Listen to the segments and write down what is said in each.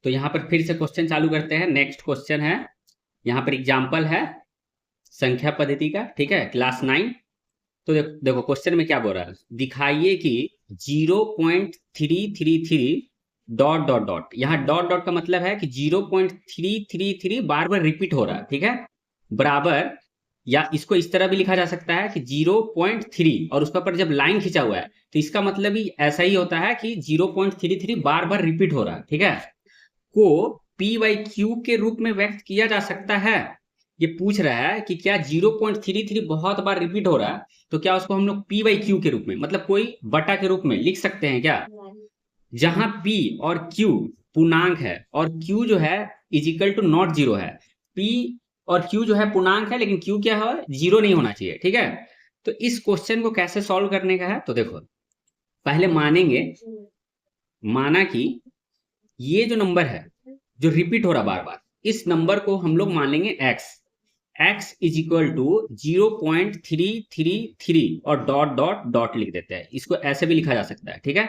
तो यहाँ पर फिर से क्वेश्चन चालू करते हैं। नेक्स्ट क्वेश्चन है, यहाँ पर एग्जाम्पल है संख्या पद्धति का, ठीक है, क्लास 9। तो देखो क्वेश्चन में क्या बोल रहा है, दिखाइए कि 0.333 डॉट डॉट डॉट, यहाँ डॉट डॉट का मतलब है कि 0.333 बार बार रिपीट हो रहा है, ठीक है, बराबर, या इसको इस तरह भी लिखा जा सकता है कि 0.3 और उसके ऊपर जब लाइन खींचा हुआ है तो इसका मतलब भी ऐसा ही होता है कि 0.33 बार बार रिपीट हो रहा है, ठीक है, को P/Q के रूप में व्यक्त किया जा सकता है। ये पूछ रहा है कि क्या 0.33 बहुत बार रिपीट हो रहा है तो क्या उसको हम लोग P/Q के रूप में, मतलब कोई बटा के रूप में लिख सकते हैं क्या, जहां P और Q पूर्णांक है और Q जो है इजिकल टू नॉट जीरो है। P और Q जो है पूर्णांक है लेकिन Q क्या है, जीरो नहीं होना चाहिए, ठीक है। तो इस क्वेश्चन को कैसे सॉल्व करने का है, तो देखो पहले मानेंगे, माना कि ये जो नंबर है जो रिपीट हो रहा बार बार, इस नंबर को हम लोग मान लेंगे x इज इक्वल टू 0.333 और डॉट डॉट डॉट लिख देते हैं। इसको ऐसे भी लिखा जा सकता है, ठीक है।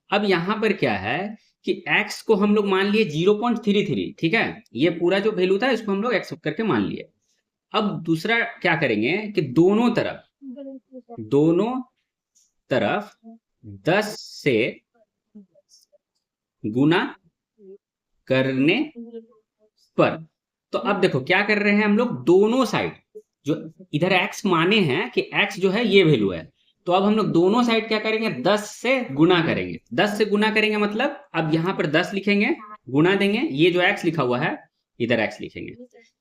अब यहां पर क्या है कि x को हम लोग मान लिए 0.33, ठीक है, ये पूरा जो वैल्यू था इसको हम लोग x करके मान लिए। अब दूसरा क्या करेंगे कि दोनों तरफ 10 से गुना करने पर, तो अब देखो क्या कर रहे हैं हम लोग, दोनों साइड जो इधर x माने हैं कि x जो है ये वैल्यू है, तो अब हम लोग दोनों साइड क्या करेंगे, 10 से गुना करेंगे। 10 से गुना करेंगे मतलब अब यहां पर 10 लिखेंगे, गुना देंगे, ये जो x लिखा हुआ है इधर x लिखेंगे,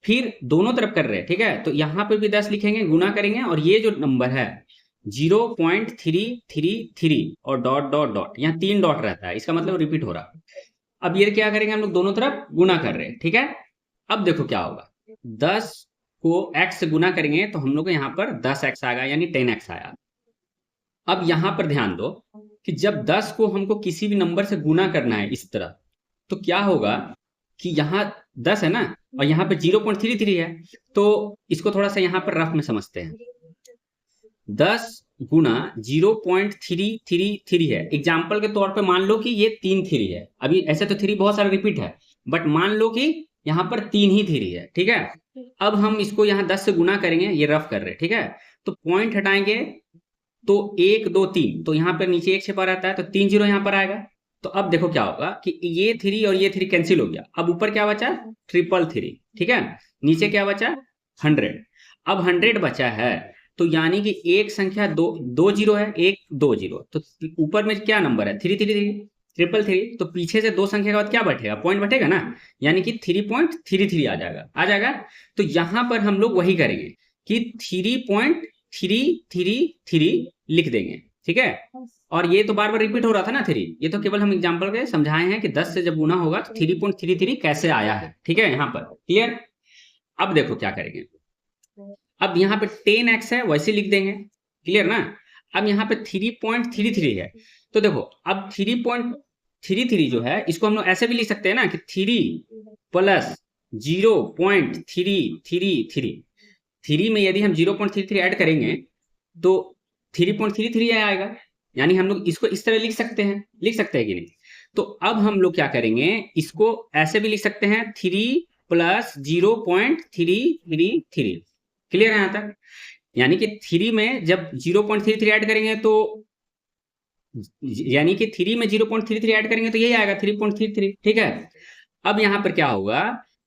फिर दोनों तरफ कर रहे हैं, ठीक है, तो यहां पर भी 10 लिखेंगे, गुना करेंगे, और ये जो नंबर है 0.333 और डॉट डॉट डॉट, यहाँ 3 डॉट रहता है, इसका मतलब रिपीट हो रहा। अब ये क्या करेंगे हम लोग, दोनों तरफ गुना कर रहे हैं, ठीक है। अब देखो क्या होगा, 10 को x से गुना करेंगे तो हम लोग को यहाँ पर 10x आएगा, यानी 10x आया। अब यहां पर ध्यान दो कि जब 10 को हमको किसी भी नंबर से गुना करना है इस तरह, तो क्या होगा कि यहाँ 10 है ना और यहाँ पे 0.33 है, तो इसको थोड़ा सा यहाँ पर रफ में समझते हैं। 10 गुना 0.333 है, एग्जाम्पल के तौर पे मान लो कि ये 3 3 है, अभी ऐसे तो 3 बहुत सारा रिपीट है, बट मान लो कि यहाँ पर 3 ही 3 है, ठीक है। अब हम इसको यहाँ 10 से गुना करेंगे, ये रफ कर रहे हैं, ठीक है, तो पॉइंट हटाएंगे तो 1 2 3, तो यहाँ पर नीचे 1 छिपा रहता है, तो 3 0 यहाँ पर आएगा। तो अब देखो क्या होगा कि ये 3 और ये 3 कैंसिल हो गया, अब ऊपर क्या बचा, 333, ठीक है, नीचे क्या बचा, 100। अब 100 बचा है, तो यानी कि एक संख्या दो जीरो है, 1 2 0, तो ऊपर में क्या नंबर है, 333, तो पीछे से 2 संख्या के बाद क्या बैठेगा, पॉइंट बैठेगा ना, यानी कि 3.33 आ जाएगा। तो यहां पर हम लोग वही करेंगे कि 3.333 लिख देंगे, ठीक है। और ये तो बार बार रिपीट हो रहा था ना 3, ये तो केवल हम एग्जांपल के समझाए हैं कि 10 से जब गुना होगा तो 3.33 कैसे आया है, ठीक है, यहाँ पर क्लियर। अब देखो क्या करेंगे, अब यहाँ पे 10x है वैसे लिख देंगे, क्लियर ना। अब यहाँ पे 3.33 है, तो देखो अब 3.33 जो है इसको हम लोग ऐसे भी लिख सकते हैं ना कि 3 प्लस 0.333, 3 में यदि हम 0.33 ऐड करेंगे तो 3.33 आएगा, यानी हम लोग इसको इस तरह लिख सकते हैं कि नहीं। तो अब हम लोग क्या करेंगे, इसको ऐसे भी लिख सकते हैं 3 प्लस 0.333, क्लियर है यहां तक। यानी कि 3 में जब 0.33 ऐड करेंगे तो यानी कि 3 में 0.33 ऐड करेंगे तो यही आएगा 3.33, ठीक है। अब यहां पर क्या होगा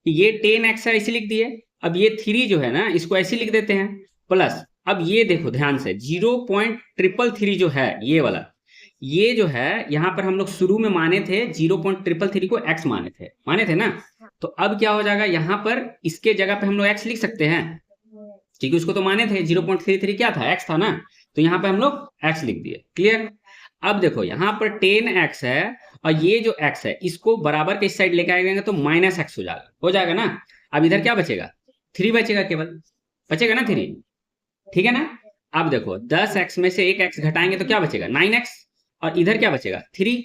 कि ये 10x है ऐसे लिख दिए, अब ये 3 जो है ना इसको ऐसे लिख देते हैं, प्लस अब ये देखो ध्यान से 0.333 जो है ये वाला, ये जो है यहाँ पर हम लोग शुरू में माने थे 0.333 को x माने थे ना, तो अब क्या हो जाएगा, यहाँ पर इसके जगह पे हम लोग x लिख सकते हैं, क्योंकि उसको तो माने थे 0.33 क्या था, x था ना, तो यहाँ पे हम लोग x लिख दिए, क्लियर। अब देखो यहाँ पर 10x है और ये जो x है इसको बराबर के इस साइड लेके आएंगे तो -x हो जाएगा ना। अब इधर क्या बचेगा, 3 बचेगा, केवल बचेगा ना 3, ठीक है ना। अब देखो 10x में से एक x घटाएंगे तो क्या बचेगा, 9x, और इधर क्या बचेगा, 3।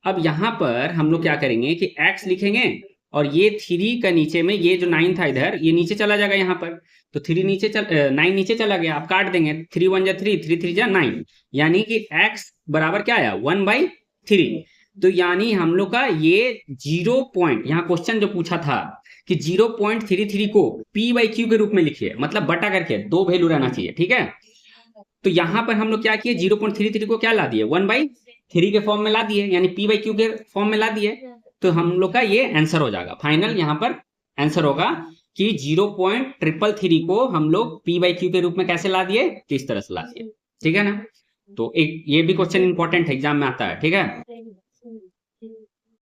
अब यहाँ पर हम लोग क्या करेंगे कि x लिखेंगे और ये 3 का नीचे में ये जो 9 था इधर ये नीचे चला जाएगा, यहाँ पर तो 9 नीचे चला गया, आप काट देंगे, 3 1 जा 3, 3 3 जा 9, यानी कि x बराबर क्या आया 1/3। तो यानी हम लोग का ये 0 पॉइंट, यहाँ क्वेश्चन जो पूछा था कि 0.33 को P बाई क्यू के रूप में लिखिए, मतलब बटा करके 2 वैल्यू रहना चाहिए, ठीक है। तो यहाँ पर हम लोग क्या किए, 0.33 को क्या ला दिए, 1/3 के फॉर्म में ला दिए, यानी P बाई क्यू के फॉर्म में ला दिए। तो हम लोग का ये आंसर हो जाएगा फाइनल, यहाँ पर आंसर होगा कि 0.333 को हम लोग P बाई क्यू के रूप में कैसे ला दिए, किस तरह से ला दिए, ठीक है ना। तो एक ये भी क्वेश्चन इंपॉर्टेंट एग्जाम में आता है, ठीक है।